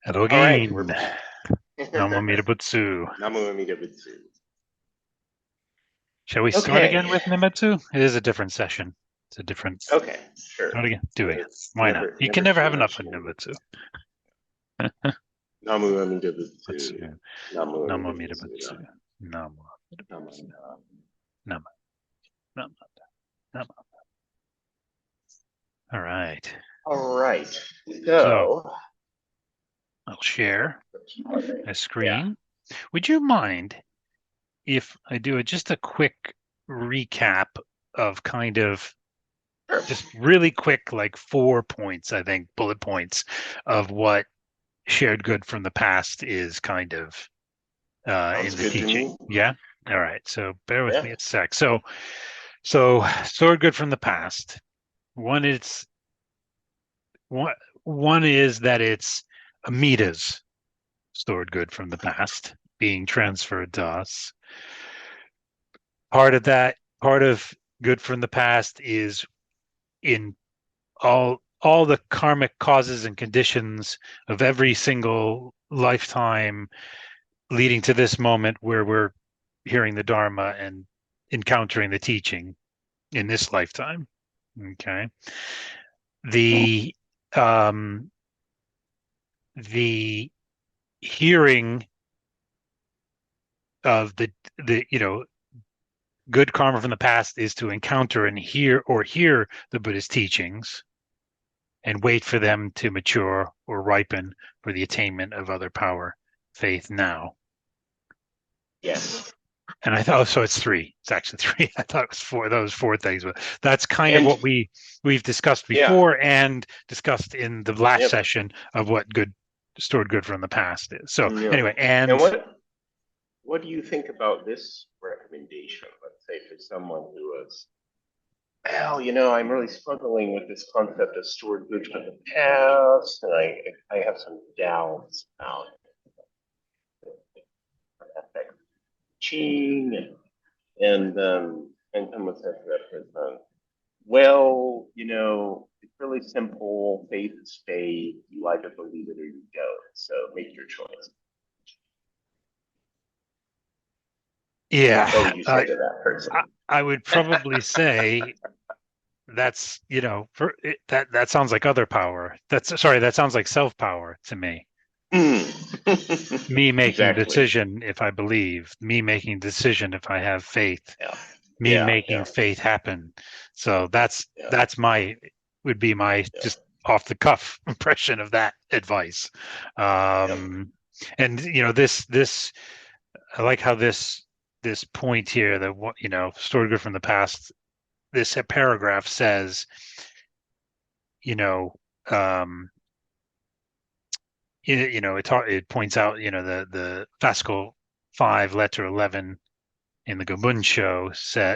Hello All right, again. we're back. Namo Mirabutsu. Namu Amida Butsu. Shall we start Okay, again with Nimetsu? It is a different session. It's a different. okay, sure. Start again. Do it. It's Why not? You can never never too have much enough of to Nimetsu. Namu Amida Butsu. Butsu. Namu Namo Amida Butsu. Mirabutsu. Namo Namu. Mirabutsu. Namo. Namo. Namo. All right. All right, So so I'll share a yeah, screen. Would you mind if I do just a quick recap of kind of sure. just really quick, like 4 points, I think, bullet points of what shared good from the past is kind of Sounds in the good to teaching. me. Yeah. All right. So bear with Yeah. me a sec. So stored good from the past. One is one one is that it's Amida's stored good from the past being transferred to us. Part of that, part of good from the past is in all the karmic causes and conditions of every single lifetime leading to this moment where we're hearing the Dharma and encountering the teaching in this lifetime. Okay. The um the hearing of the good karma from the past is to encounter and hear the Buddhist teachings and wait for them to mature or ripen for the attainment of other power, faith now. Yes. And I thought, oh, so it's three. It's actually three. I thought it was four. Those four things, but that's kind of And what we've discussed yeah. before and discussed in the last Yep. session of what good stored good from the past is. So Yeah. anyway, And and what do you think about this recommendation? Let's say for someone who was, well, I'm really struggling with this concept of stored goods from the past, and I have some doubts about FX Ching, and someone says to that person, well, it's really simple. Faith is faith. You like it, believe it, or you don't. So make your choice. What yeah, would you say to that person? I would probably say that's that sounds like other power. That's sorry, that sounds like self power to me. Me making Exactly. decision if I believe, me making decision if I have faith, Yeah. me Yeah. making Yeah. faith happen. So that's Yeah. that's my would be my Yeah. just off the cuff impression of that advice. Yep. Um, and this I like how this point here that what stored good from the past. This paragraph says, you know, um, it points out, the Fascal 5, letter 11 in the Gabunsho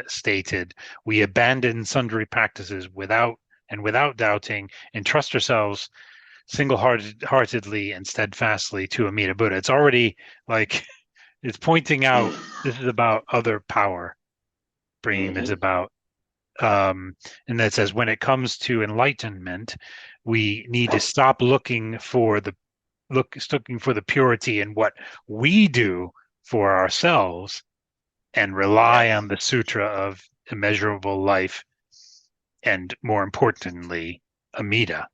stated, we abandon sundry practices without doubting, and trust ourselves single-heartedly and steadfastly to Amida Buddha. It's already like it's pointing out this is about other power, bringing this Mm-hmm. about. Um, and that says when it comes to enlightenment, we need to stop looking for the purity in what we do for ourselves and rely Yes. on the sutra of immeasurable life and more importantly amida.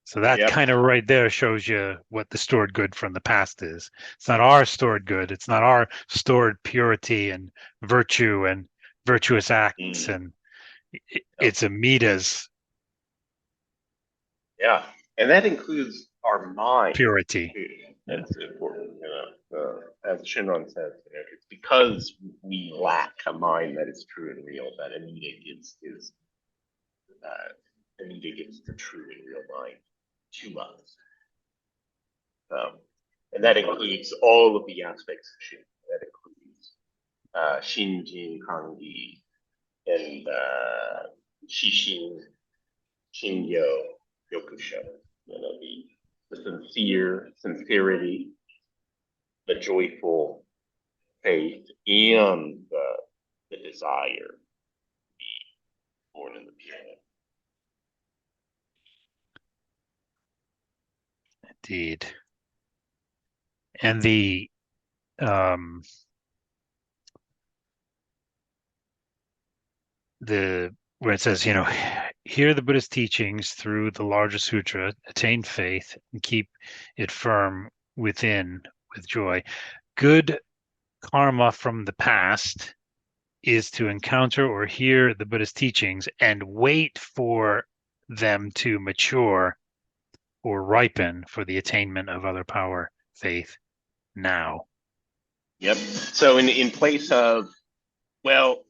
So that Yep. kind of right there shows you what the stored good from the past is. It's not our stored good, it's not our stored purity and virtue and virtuous acts, Mm. and Yep. it's amida's Yeah. And that includes our mind purity. too. Yeah. That's important. As Shinron says, it's because we lack a mind that is true and real that Anita gives the true and real mind to us. And that includes all of the aspects of Shin. That includes Shinjin, Kangi, and Shishin, Shinyo, Yokusho. The sincerity, the joyful faith, and the desire to be born in the pyramid. Indeed. and um, the where it says, hear the Buddha's teachings through the larger sutra, attain faith, and keep it firm within with joy. Good karma from the past is to encounter or hear the Buddha's teachings and wait for them to mature or ripen for the attainment of other power, faith, now. Yep. So in place of, well,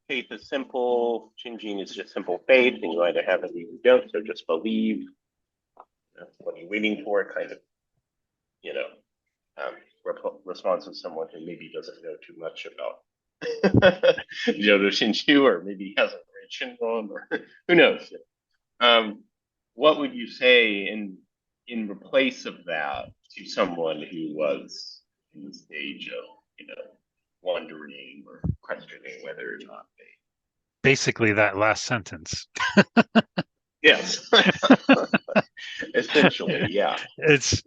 faith is simple, Shinjin is just simple faith, and you either have it or you don't, so just believe. What are you waiting for? Kind of, you know, response of someone who maybe doesn't know too much about Jodo Shinshu, or maybe hasn't read Shingon, or who knows. What would you say in replace of that to someone who was in the stage of, wondering or questioning whether or not they? Basically, that last sentence. Yes. Essentially, yeah. It's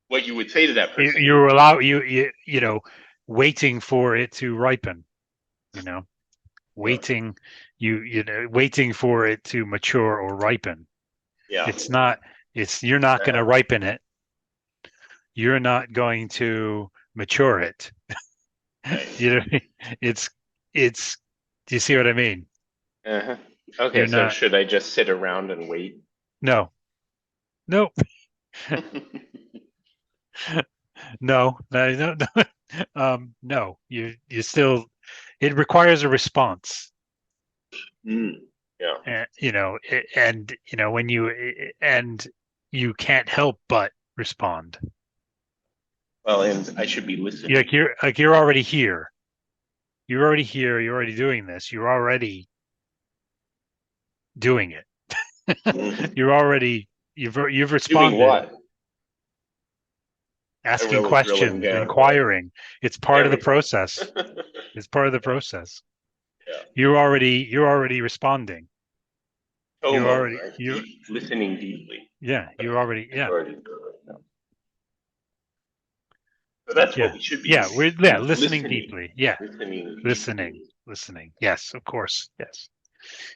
what you would say to that person. you're waiting for it to ripen, waiting, waiting for it to mature or ripen. Yeah. You're not going to ripen it. You're not going to mature it. Right. It's do you see what I mean? Uh-huh. Okay, so should I just sit around and wait? No. No. No. No. You still, it requires a response. Yeah. When you can't help but respond. Well, and I should be listening. You're already here. You're already here. You're already doing this. You're already doing it. You've responded. Doing what? Asking questions, inquiring. It's part of the process. It's part of the process. Yeah. You're already responding. You're listening deeply. Yeah, you're already. So that's what we should be. Yeah, listening deeply. Yeah, listening. Yes, of course. Yes,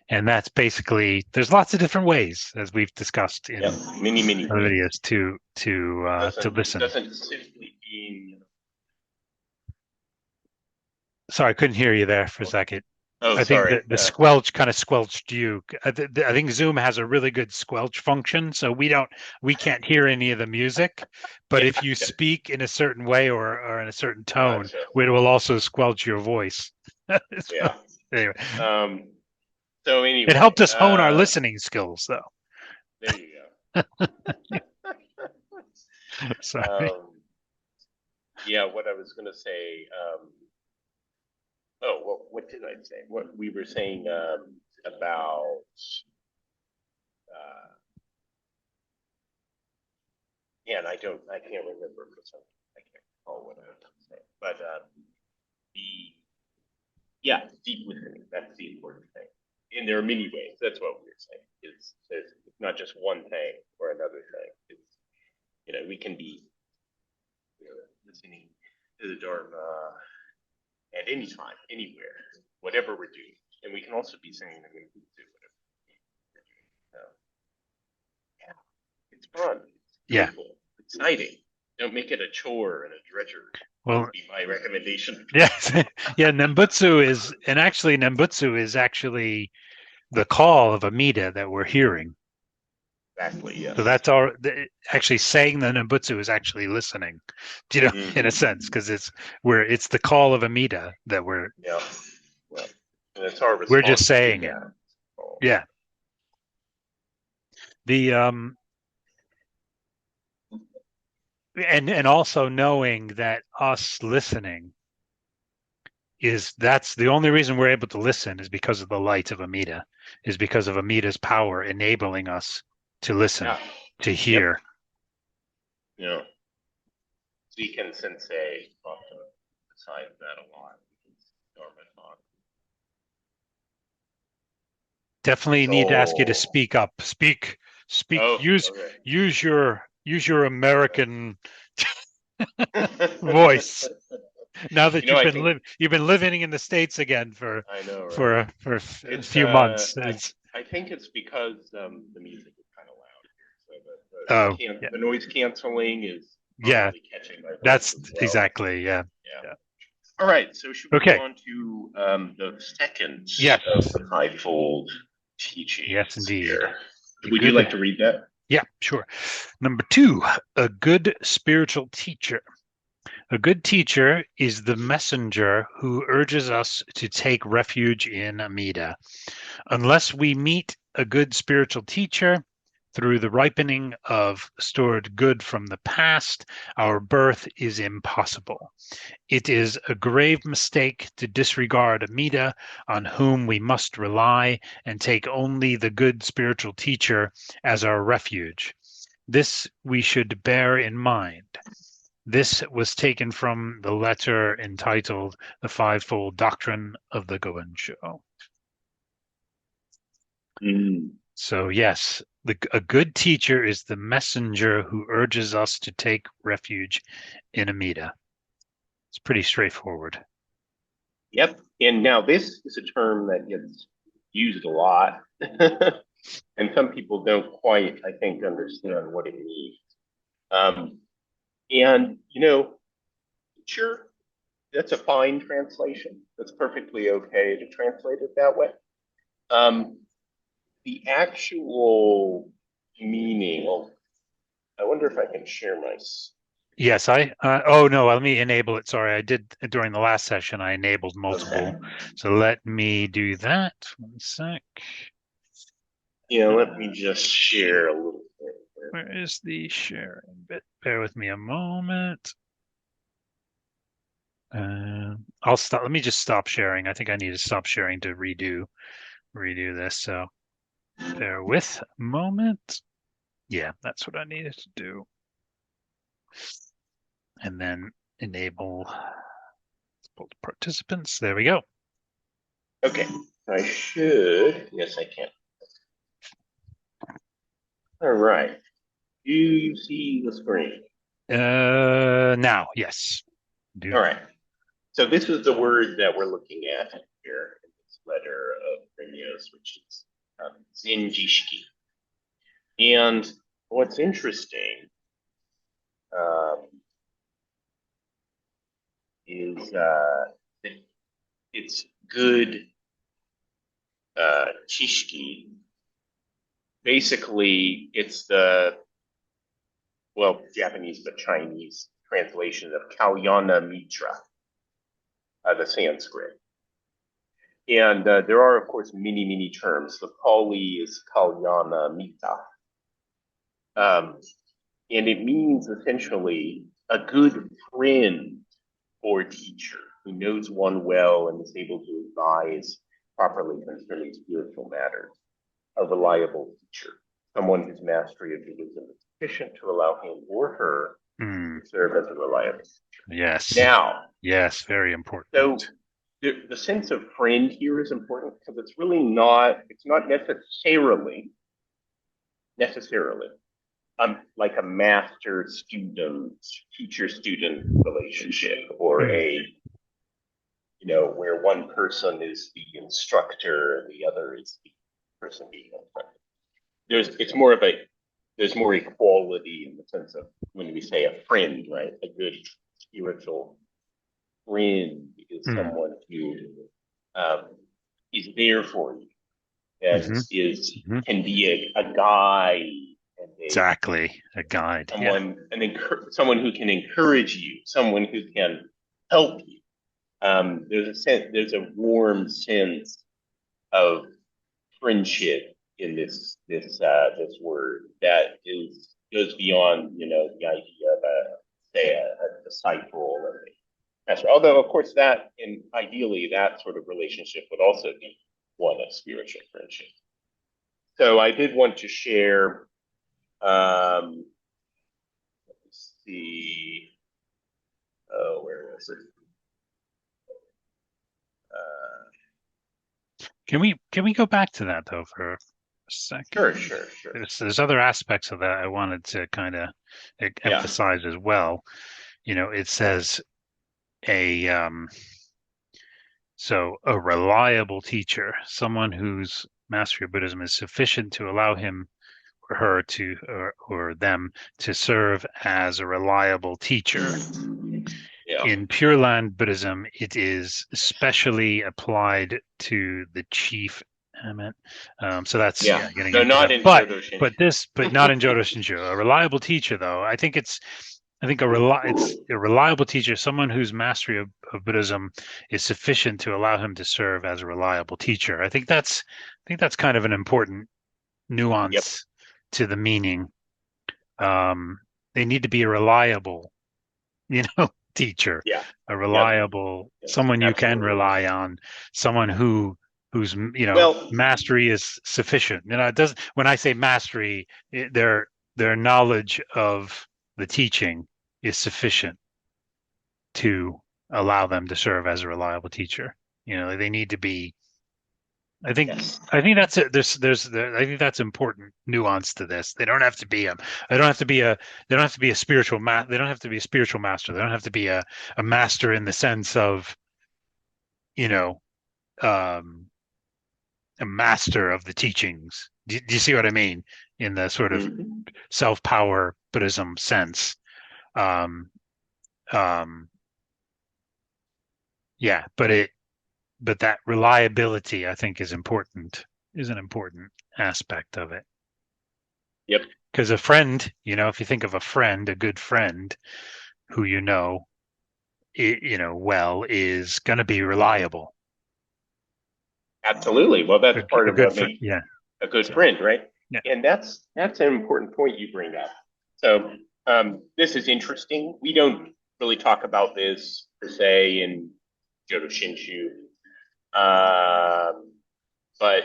and that's basically. There's lots of different ways, as we've discussed in many videos, to listen. It doesn't simply mean. Sorry, I couldn't hear you there for a second. Oh, I think the squelch kind of squelched you. I think Zoom has a really good squelch function, so we can't hear any of the music. But if you speak in a certain way or in a certain tone, it will also squelch your voice. Yeah. Anyway. So anyway, it helped us hone our listening skills, though. There you go. Sorry. Yeah, what I was going to say. What did I say? What we were saying about and I can't remember for some. I can't recall what I was saying. But deep listening. That's the important thing. And there are many ways. That's what we were saying. It's not just one thing or another thing. It's we can be listening to the Dharma at any time, anywhere, whatever we're doing. And we can also be saying that we do whatever we're doing. It's fun. It's cool, exciting. Don't make it a chore and a dredger. Well, that would be my recommendation. Yes. Yeah, Nembutsu is actually the call of Amida that we're hearing. Exactly, yes. So that's actually saying the Nembutsu is actually listening, in a sense, because it's the call of Amida that we're. Yeah. Well, and it's our response. We're just saying it. Yeah. The and also knowing that us listening that's the only reason we're able to listen is because of the light of Amida, is because of Amida's power enabling us to listen, to hear. Yeah. Ziken Sensei talked beside that a lot. Definitely need to ask you to speak up. Speak. Use your use your American voice. Now that I think you've been living in the States again for I know, right? a It's few months. It's I think it's because the music is kind of loud here, so oh yeah, the noise canceling is yeah, probably catching my voice that's as well. exactly yeah. Yeah. Yeah. All right. So should we go Okay. on to the second Yes. of the fivefold Yes, teachings indeed. here? A Would you good like to read that? Yeah, sure. Number 2, a good spiritual teacher. A good teacher is the messenger who urges us to take refuge in Amida. Unless we meet a good spiritual teacher through the ripening of stored good from the past, our birth is impossible. It is a grave mistake to disregard Amida, on whom we must rely, and take only the good spiritual teacher as our refuge. This we should bear in mind. This was taken from the letter entitled The Fivefold Doctrine of the Goen-sho. Mm. So, yes, a good teacher is the messenger who urges us to take refuge in Amida. It's pretty straightforward. Yep. And now this is a term that gets used a lot. And some people don't quite, I think, understand what it means. Um, and, sure, that's a fine translation. That's perfectly okay to translate it that way. The actual meaning, well, I wonder if I can share my. Yes, oh no, let me enable it. Sorry, I did during the last session, I enabled multiple. Okay. So let me do that. 1 sec. Let me just share a little bit here. Where is the sharing bit? Bear with me a moment. I'll stop. Let me just stop sharing. I think I need to stop sharing to redo this. So bear with a moment. Yeah, that's what I needed to do. And then enable participants. There we go. Okay, I should. Yes, I can. All right. Do you see the screen? Now, yes. All right. So this is the word that we're looking at here in this letter of Rennyo's, which is Zenjishiki. And what's interesting um, is that it's good chishki. Basically, it's Japanese but Chinese translation of Kalyana Mitra, the Sanskrit. And there are, of course, many, many terms. The Pali is Kalyana Mita. And it means essentially a good friend or teacher who knows one well and is able to advise properly concerning spiritual matters. A reliable teacher, someone whose mastery of Buddhism is sufficient to allow him or her to serve as a reliable teacher. Yes. Now, yes, very important. So the sense of friend here is important because it's not necessarily like a master student, teacher student relationship or where one person is the instructor and the other is the person being instructed. There's more equality in the sense of when we say a friend, right? A good spiritual friend is someone who is there for you and can be a guide and exactly a guide. Someone who can encourage you, someone who can help you. There's a warm sense of friendship in this word that goes beyond the idea of a disciple or a master. Although of course ideally that sort of relationship would also be one of spiritual friendship. So I did want to share. Let's see. Oh, where is it? Can we go back to that though for a sec. Sure. There's other aspects of that I wanted to kind of Yeah. emphasize as well. It says a so a reliable teacher, someone whose mastery of Buddhism is sufficient to allow him or her to or them to serve as a reliable teacher. Yeah. In Pure Land Buddhism, it is especially applied to the chief element. So that's Yeah. getting No, into not that. in But Jodo but Shinshu. this but not in Jodo Shinshu. A reliable teacher, though, I think it's a reliable teacher, someone whose mastery of Buddhism is sufficient to allow him to serve as a reliable teacher. I think that's kind of an important Yep. nuance to the meaning. Um, they need to be a reliable, teacher, Yeah. a Yep. reliable, Yep. someone you can Absolutely. rely on, someone whose Well, mastery is sufficient. It doesn't. When I say mastery, their knowledge of the teaching is sufficient to allow them to serve as a reliable teacher. They need to be. I think yes. I think that's it. I think that's important nuance to this. They don't have to be a they don't have to be a they don't have to be a they don't have to be a spiritual master. They don't have to be a master in the sense of, you know, um a master of the teachings. Do you see what I mean? In the sort of Mhm. self-power Buddhism sense. Um um yeah, but that reliability I think is an important aspect of it. Yep. Because a friend, if you think of a friend, a good friend who well, is going to be reliable. Absolutely. Well, that's part A of good what friend, makes yeah. a good So friend, right? yeah. And that's an important point you bring up. So this is interesting. We don't really talk about this per se in Jodo Shinshu, but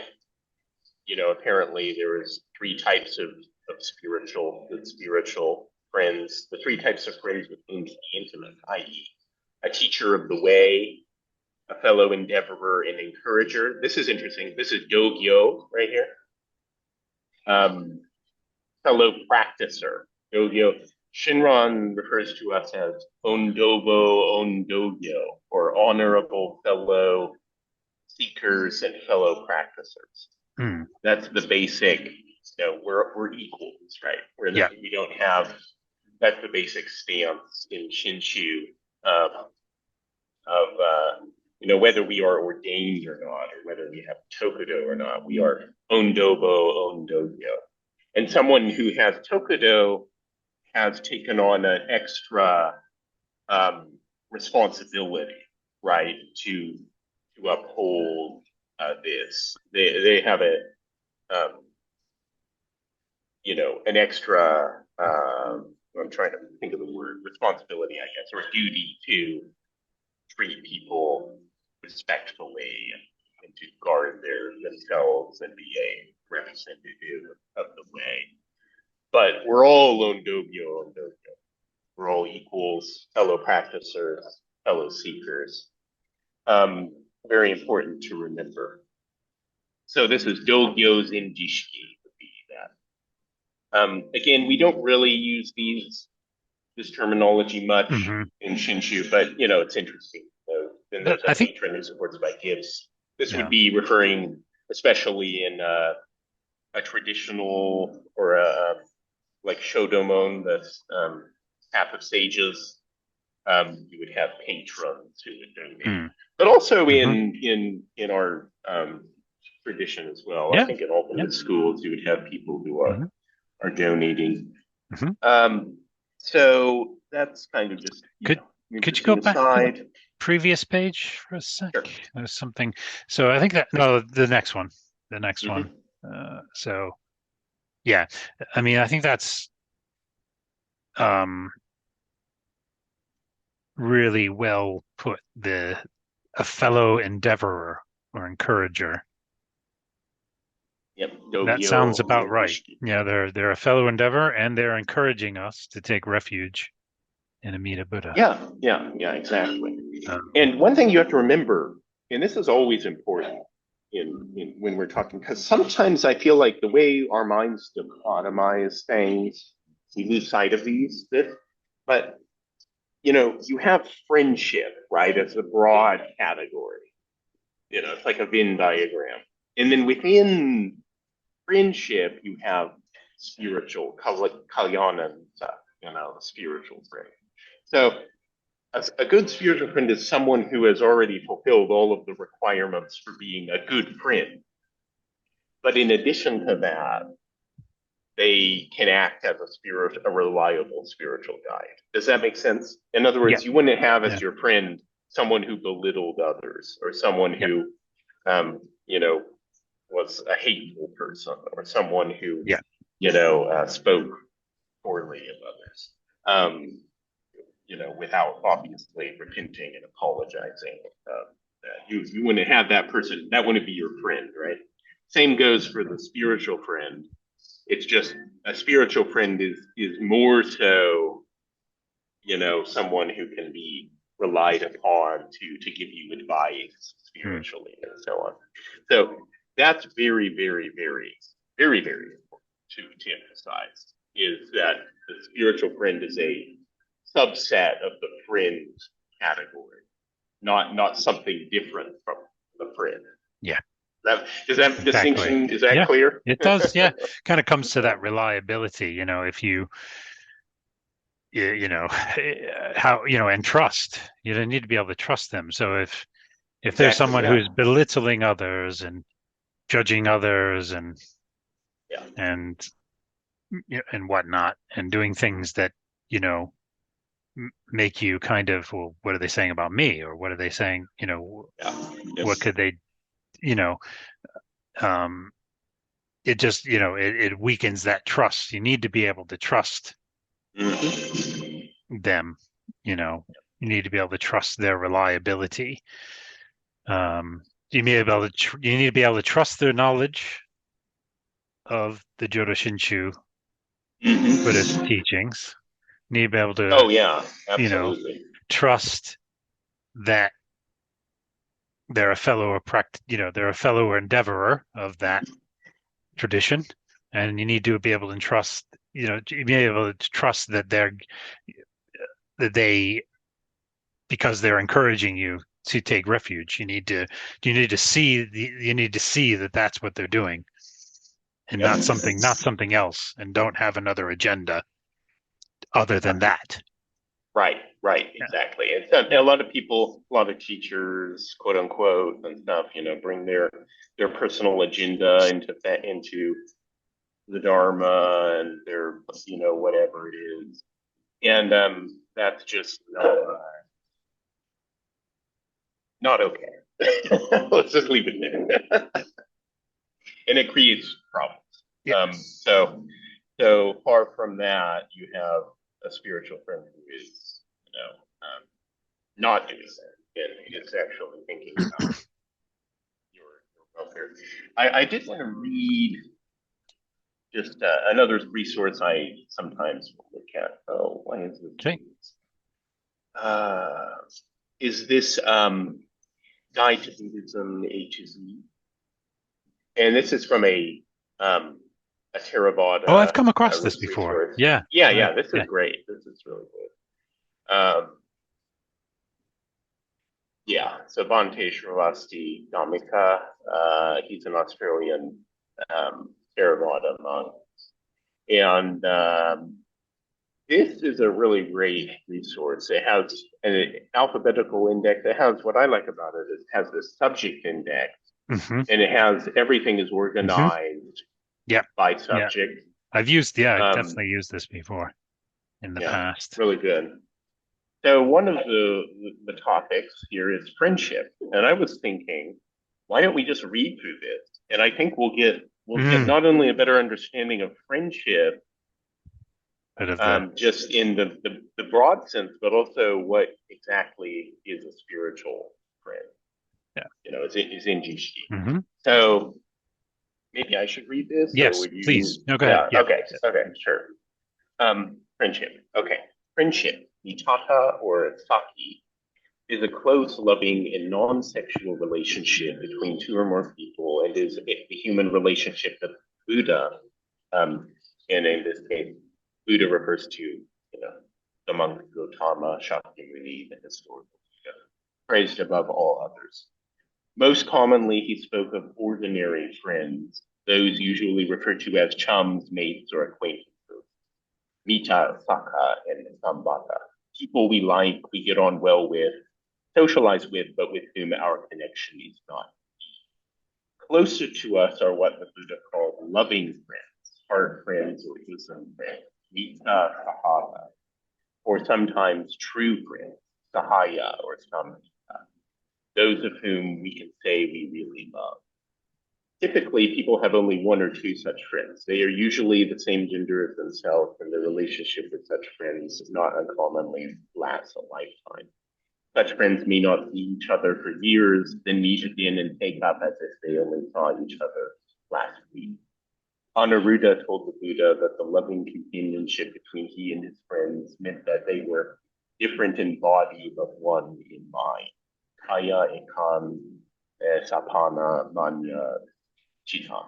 apparently there is three types of good spiritual friends. The three types of friends with whom to be intimate, i.e., a teacher of the way, a fellow endeavorer and encourager. This is interesting. This is Dogyo right here. Fellow practicer. Dogyo. Shinran refers to us as Ondobo Ondogyo, or honorable fellow seekers and fellow practicers. Mm, That's the basic. We're equals, right? yeah. We don't have. That's the basic stance in Shinshu of whether we are ordained or not, or whether we have tokudo or not. We are ondobo ondogyo, and someone who has tokudo has taken on an extra responsibility, right, to uphold this. They have um, an extra. I'm trying to think of the word responsibility, I guess, or duty to treat people respectfully and to guard themselves and be a representative of the way. But we're all Ondobyo. We're all equals, fellow practicers, fellow seekers. Very important to remember. So this is Dogyo's Indishiki would be that. Again, we don't really use this terminology much Hmm. in Shinshu, but it's interesting. So then there's a I think, patron who supports by gifts. This would yeah. be referring, especially in a traditional or a like Shodomon, the path of sages. You would have patrons who would donate, Mm, but also hmm. in our tradition as well. I Yeah. think in Yeah. alternate schools, you would have people who Hmm. are donating. Hmm. Um, so that's kind of just Could could you go interesting back to the aside. previous page for a sec? Sure. There's something. So I think that no, the next one, the next one. Mm-hmm. So yeah, I mean, I think that's um really well put. A fellow endeavorer or encourager. Yep. That Dogyo sounds about right. Nishiki. Yeah, they're a fellow endeavor and they're encouraging us to take refuge in Amida Buddha. Yeah, exactly. Um, And one thing you have to remember, and this is always important, in when we're talking, because sometimes I feel like the way our minds dichotomize things, we lose sight of this. But you have friendship, right, as a broad category. It's like a Venn diagram. And then within friendship, you have spiritual, kalyana stuff, spiritual friend. So a good spiritual friend is someone who has already fulfilled all of the requirements for being a good friend. But in addition to that, they can act as a reliable spiritual guide. Does that make sense? In other Yeah. words, you wouldn't have as Yeah. your friend someone who belittled others, or someone Yeah. who, was a hateful person, or someone who, Yeah. spoke poorly of others. Without obviously repenting and apologizing. You wouldn't have that person. That wouldn't be your friend, right? Same goes for the spiritual friend. It's just a spiritual friend is more so, someone who can be relied upon to give you advice spiritually and so on. So that's very, very, very, very, very important to emphasize, is that the spiritual friend is a subset of the friend category, not something different from the friend. Yeah. Is that Exactly. distinction, is that Yeah, clear? it does. Yeah. Kind of comes to that reliability, if how, and trust, you need to be able to trust them. So if there's Exactly, someone yeah. who's belittling others and judging others and Yeah. and and whatnot, and doing things that, make you kind of, well, what are they saying about me? Or what are they saying? Yeah. What Yes. could they, you know, um, it just, it weakens that trust. You need to be able to trust Mhm. them, you need to be able to trust their reliability. You need to be able to, you need to be able to trust their knowledge of the Jodo Shinshu Buddhist Mhm. teachings. You need to be able to, Oh yeah, you know, absolutely. trust that they're a they're a fellow endeavorer of that tradition, and you need to be able to trust, to be able to trust that they, because they're encouraging you to take refuge. You need to see that that's what they're doing, and Yep. not something else, and don't have another agenda other than that. Right, Yeah. exactly. And so a lot of people, a lot of teachers, quote unquote, and stuff, bring their personal agenda into the Dharma and their, whatever it is. And that's just not okay. Let's just leave it there. And it creates problems. Yeah. So far from that, you have a spiritual friend who is, not doing that and is actually thinking about your welfare. I did want to read just another resource I sometimes look at. Oh, why is Okay. this? Uh, is this Guide to Buddhism A to Z? And this is from a Oh, I've Theravada come across this before. resource. Yeah. Yeah, this is Yeah. great. This is really good. Yeah, so Bhante Sravasti Dhammika, he's an Australian Theravada monk. And this is a really great resource. It has an alphabetical index. It has, what I like about it, it has the subject index, Hmm. and it has everything is Hmm. organized Yeah. by Yeah. subject. I've Um, definitely used this before in the yeah, past. really good. So one of the topics here is friendship, and I was thinking, why don't we just read through this? And I think we'll get Mm. not only a better understanding of friendship, Bit of the, just in the broad sense, but also what exactly is a spiritual friend. yeah. Is in Jishti. Hmm. So maybe I should read this, or Yes, would you? please. No, go ahead. Yeah. Yeah. Okay. Okay. Sure. Friendship. Okay. Friendship. Mitata or Saki is a close, loving, and non-sexual relationship between two or more people, and is the human relationship that Buddha, um, and in this case, Buddha refers to, the monk Gautama Shakyamuni, the historical Buddha, praised above all others. Most commonly, he spoke of ordinary friends, those usually referred to as chums, mates, or acquaintances. Mita, Saka, and Sambata. People we like, we get on well with, socialize with, but with whom our connection is not deep. Closer to us are what the Buddha called loving friends, heart friends, or bosom friends, Mita, Sahava, or sometimes true friends, Sahaya or Samhita, those of whom we can say we really love. Typically, people have only one or two such friends. They are usually the same gender as themselves, and their relationship with such friends does not uncommonly last a lifetime. Such friends may not see each other for years, then meet again and take up as if they only saw each other last week. Anuruddha told the Buddha that the loving companionship between he and his friends meant that they were different in body but one in mind. Kaya ekam sapana manya chitam.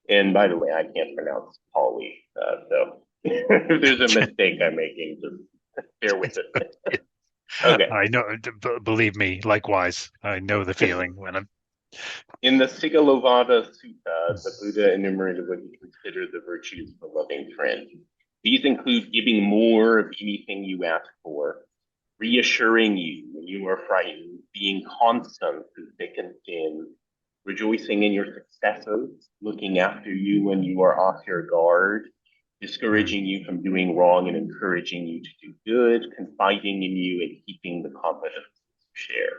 And by the way, I can't pronounce Pali, so if there's a mistake I'm making, just bear with it. Okay. I know, believe me, likewise. I know the feeling when I'm. In the Sigalovada Sutta, the Buddha enumerated what he considered the virtues of a loving friend. These include giving more of anything you ask for, reassuring you when you are frightened, being constant through thick and thin, rejoicing in your successes, looking after you when you are off your guard, discouraging you from doing wrong and encouraging you to do good, confiding in you and keeping the confidence you share.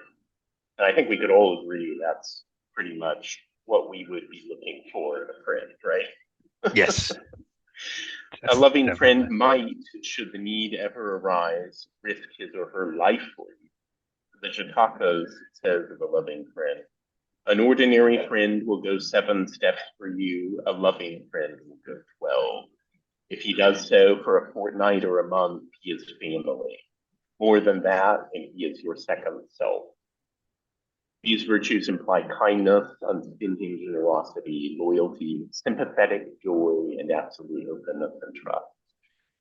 And I think we could all agree that's pretty much what we would be looking for in a friend, right? Yes. A loving Definitely. friend might, should the need ever arise, risk his or her life for you. The Jatakas says of a loving friend, an ordinary friend will go 7 steps for you, a loving friend will go 12. If he does so for a fortnight or a month, he is family. More than that, and he is your second self. These virtues imply kindness, unstinting generosity, loyalty, sympathetic joy, and absolute openness and trust.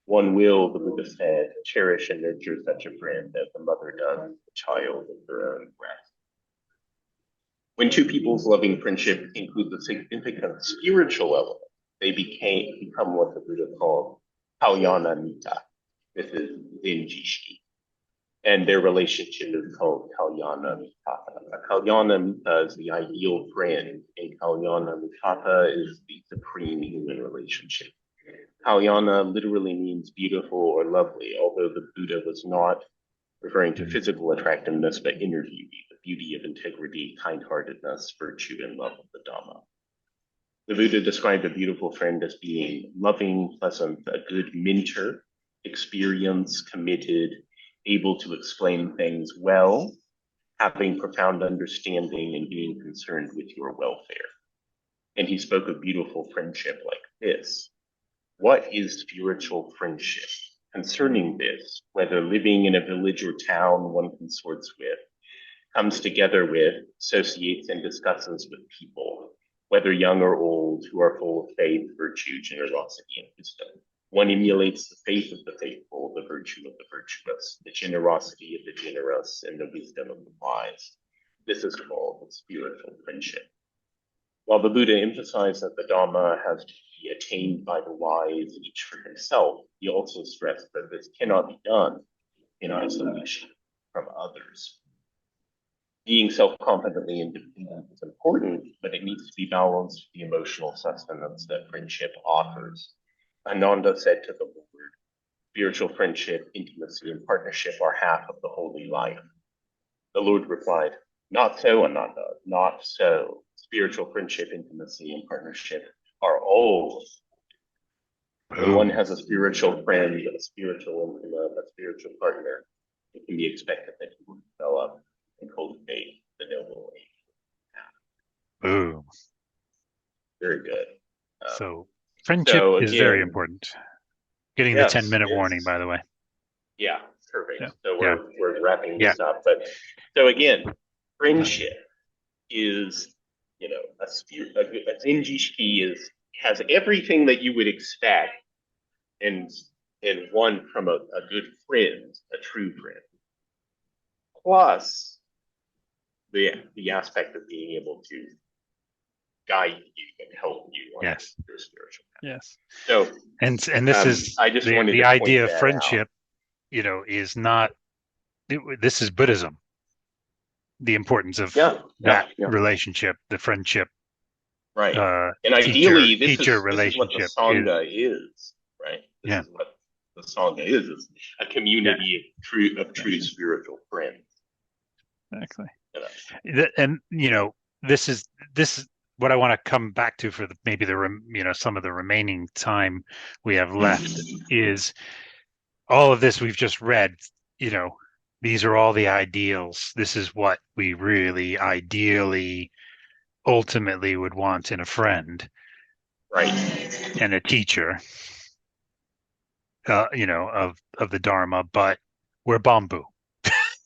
One will, the Buddha said, cherish and nurture such a friend as a mother does the child of their own breast. When two people's loving friendship includes a significant spiritual element, they become what the Buddha called kalyana mita. This is Zenjishi. And their relationship is called kalyana mitata. A kalyana mita is the ideal friend, and kalyana mitata is the supreme human relationship. Kalyana literally means beautiful or lovely, although the Buddha was not referring to physical attractiveness, but inner beauty, the beauty of integrity, kind-heartedness, virtue, and love of the Dhamma. The Buddha described a beautiful friend as being loving, pleasant, a good mentor, experienced, committed, able to explain things well, having profound understanding, and being concerned with your welfare. And he spoke of beautiful friendship like this. What is spiritual friendship? Concerning this, whether living in a village or town one consorts with, comes together with, associates and discusses with people, whether young or old, who are full of faith, virtue, generosity, and wisdom. One emulates the faith of the faithful, the virtue of the virtuous, the generosity of the generous, and the wisdom of the wise. This is called spiritual friendship. While the Buddha emphasized that the Dhamma has to be attained by the wise, each for himself, he also stressed that this cannot be done in isolation from others. Being self-confidently independent is important, but it needs to be balanced with the emotional sustenance that friendship offers. Ananda said to the Lord, spiritual friendship, intimacy, and partnership are half of the holy life. The Lord replied, not so, Ananda, not so. Spiritual friendship, intimacy, and partnership are all. When one has a spiritual friend, a spiritual intimate, a spiritual partner, it can be expected that he will develop and cultivate the noble aim. Boom. Very good. So friendship So is very again, important. Getting the yes, 10-minute warning, by the way. yeah. perfect. Yeah. So Yeah. we're wrapping Yeah. this up. But so again, friendship is, you know, a zinjishiki has everything that you would expect and one from a good friend, a true friend. Plus the aspect of being able to guide you and help you on Yes. your spiritual path. Yes. So And this is I just wanted the to point idea of that out. friendship, you know, is not, this is Buddhism, the importance of Yeah, yeah, that yeah. relationship, the friendship, Right. And ideally, teacher this is what the relationship is, Sangha is, right? This yeah. is what the Sangha is a Yeah, community of true spiritual friends. exactly. You know? And, you know, this is what I want to come back to for maybe you know, some of the remaining time we have left is all of this we've just read, you know, these are all the ideals. This is what we really ideally ultimately would want in a friend Right. and a teacher, you know, of the Dharma, but we're bamboo.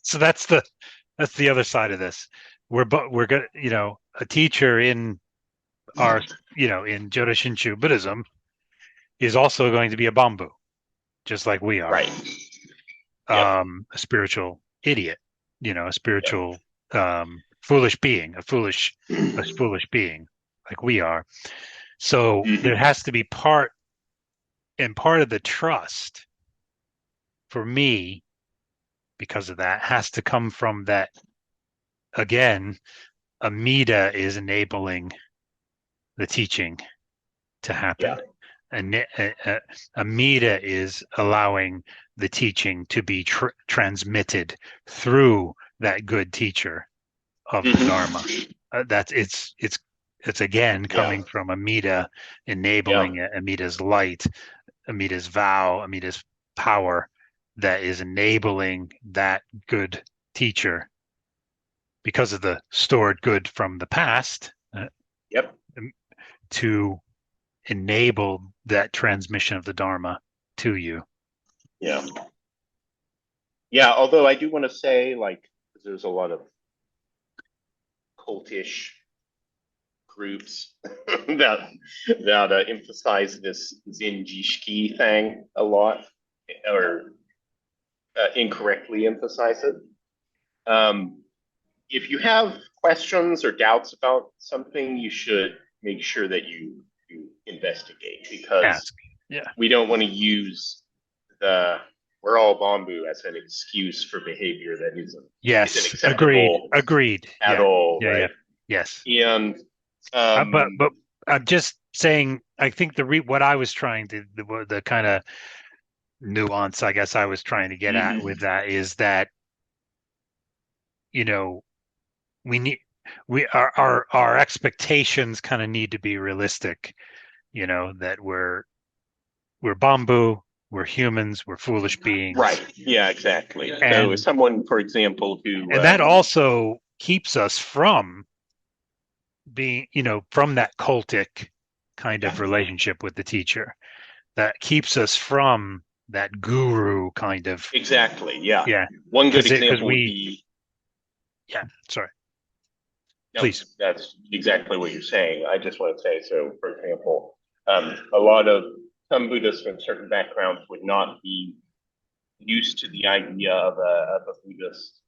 So that's the other side of this. We're gonna, you know, a teacher in our, you know, in Jodo Shinshu Buddhism is also going to be a bamboo, just like we are. Right. Yep. A spiritual idiot, you know, a Yep. spiritual foolish being, a foolish being like we are. So there has to be part of the trust for me because of that has to come from that again. Amida is enabling the teaching to happen. Yeah. And Amida is allowing the teaching to be transmitted through that good teacher of the Dharma. That's it's again Yeah. coming from Amida, Yeah. enabling it, Amida's light, Amida's vow, Amida's power that is enabling that good teacher because of the stored good from the past Yep. to enable that transmission of the Dharma to you. Yeah. Yeah. Although I do want to say, like, there's a lot of cultish groups that emphasize this Zenjishki thing a lot, or incorrectly emphasize it. If you have questions or doubts about something, you should make sure that you investigate, because Ask. Yeah. we don't want to use the we're all bamboo as an excuse for behavior that isn't Yes. Agreed. acceptable Agreed. at Yeah. all, Yeah. Yeah. right? Yes. And But I'm just saying. I think what I was trying to the kind of nuance I guess I was trying to get at with that is that, you know, we need our expectations kind of need to be realistic. You know that we're bamboo, we're humans, we're foolish beings, right, yeah, exactly. So, and someone, for example, who that also keeps us from being, you know, from that cultic kind of relationship with the teacher. That keeps us from that guru kind of, exactly, yeah. yeah, One good because example would we, be yeah, sorry, no, please. that's exactly what you're saying. I just want to say, so for example, a lot of some Buddhists from certain backgrounds would not be used to the idea of a Buddhist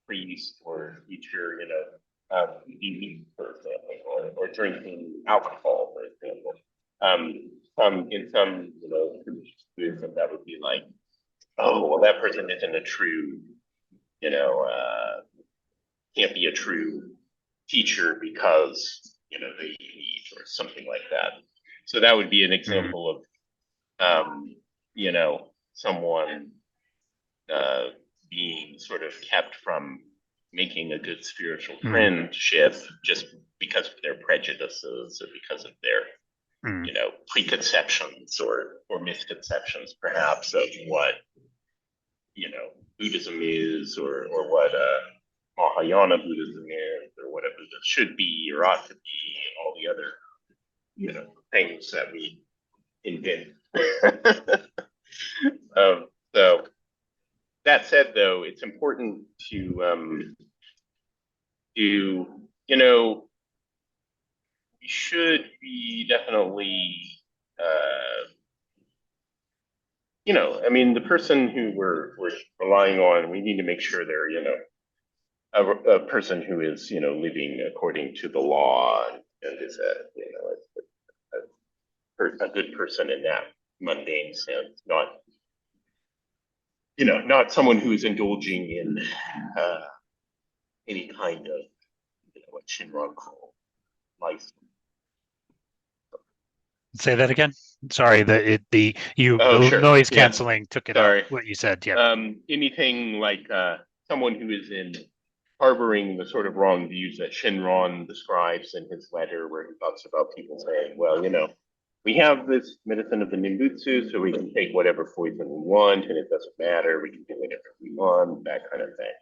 priest or teacher, you know, eating, for example, or drinking alcohol, for example. In some, you know, Buddhism, that would be like, oh, well, that person isn't a true, you know, can't be a true teacher because, you know, they eat or something like that. So that would be an Mm, example of, you know, someone uh, being sort of kept from making a good spiritual mm, friendship just because of their prejudices or because of their, mm, you know, preconceptions or misconceptions perhaps of what, you know, Buddhism is, or what Mahayana Buddhism is, or what a Buddhist should be or ought to be, and all the other, you know, things that we invent. So that said, said, though, it's important to we should be definitely, I mean, the person who we're relying on, we need to make sure they're, a person who is, living according to the law and is a good person in that mundane sense, not someone who's indulging in any kind of, what Shinran call life. Say that again. Sorry, the Sure. noise Yeah. canceling took it Sorry. out. What you said, yeah. Anything like someone who is harboring the sort of wrong views that Shinran describes in his letter, where he talks about people saying, well, we have this medicine of the Nimbutsu, so we can take whatever poison we want, and it doesn't matter. We can do whatever we want, that kind of thing.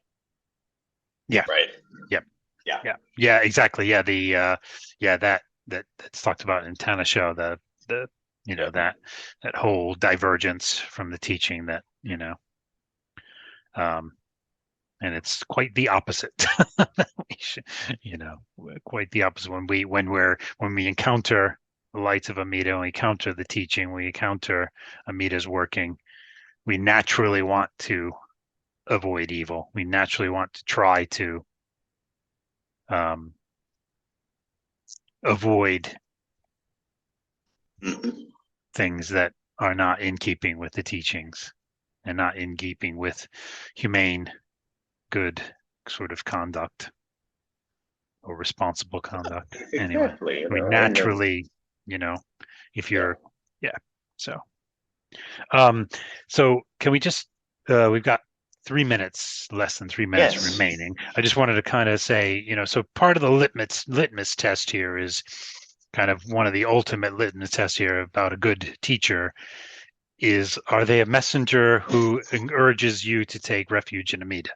Yeah. Right. Yep. Yeah. Yeah. Exactly. Yeah. That's talked about in Tana show. That whole divergence from the teaching that and it's quite the opposite. Quite the opposite when we encounter the lights of Amida, we encounter the teaching, we encounter Amida's working, we naturally want to avoid evil. We naturally want to try to avoid things that are not in keeping with the teachings and not in keeping with humane, good sort of conduct or responsible conduct. Anyway, Exactly. we naturally, if you're, so can we just, we've got 3 minutes, less than 3 minutes remaining. I just wanted to kind of say, so part of the litmus test here is kind of one of the ultimate litmus tests here about a good teacher is, are they a messenger who urges you to take refuge in Amida?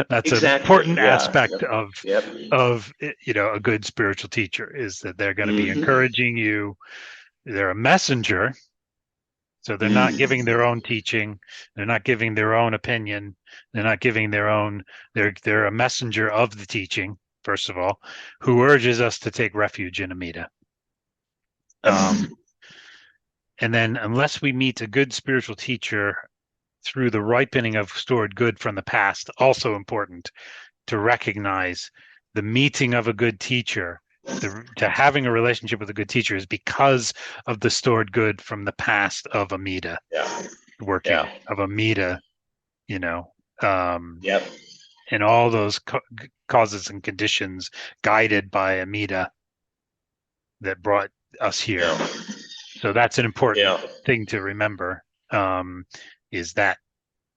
That's an important aspect of a good spiritual teacher, is that they're going to be encouraging you. They're a messenger. So they're not giving their own teaching. They're not giving their own opinion. They're not giving their own, they're a messenger of the teaching, first of all, who urges us to take refuge in Amida. And then unless we meet a good spiritual teacher through the ripening of stored good from the past, also important to recognize the meeting of a good teacher, to having a relationship with a good teacher is because of the stored good from the past of Amida, of Amida, and all those causes and conditions guided by Amida that brought us here. So that's an important thing to remember, is that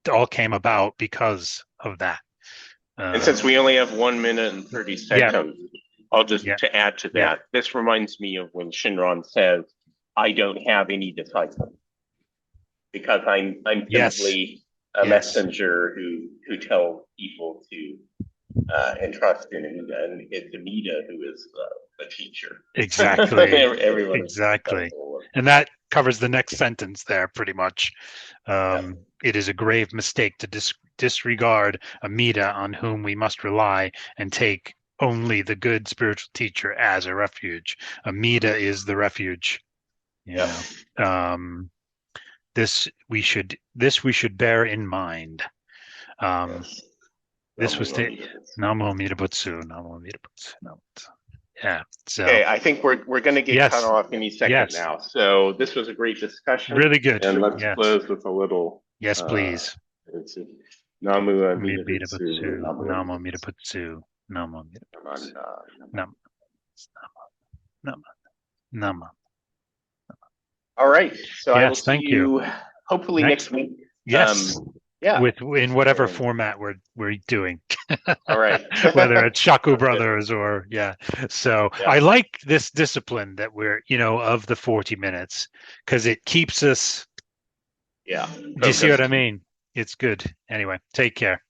it all came about because of that. And since we only have 1 minute and 30 seconds, I'll just to add to that. This reminds me of when Shinran says, "I don't have any disciples because I'm simply a messenger who tells people to entrust in Amida, and it's Amida who is the teacher." Exactly. Everyone exactly. And that covers the next sentence there pretty much. It is a grave mistake to disregard Amida, on whom we must rely, and take only the good spiritual teacher as a refuge. Amida is the refuge. This we should bear in mind. This was the Namo Amida Butsu. Namo Amida Butsu. Yeah. So okay, I think we're going to get cut off any second now. So this was a great discussion. Really good. And let's close with a little. Yes, please. Namu Amida Butsu. Namo Amida Butsu. Namo Amida Butsu. Nama. All right. So I will see you hopefully next week. Yes. In whatever format we're doing. All right. Whether it's Shaku Brothers or So I like this discipline that we're, of the 40 minutes, because it keeps us. Yeah. Do you see what I mean? It's good. Anyway, take care.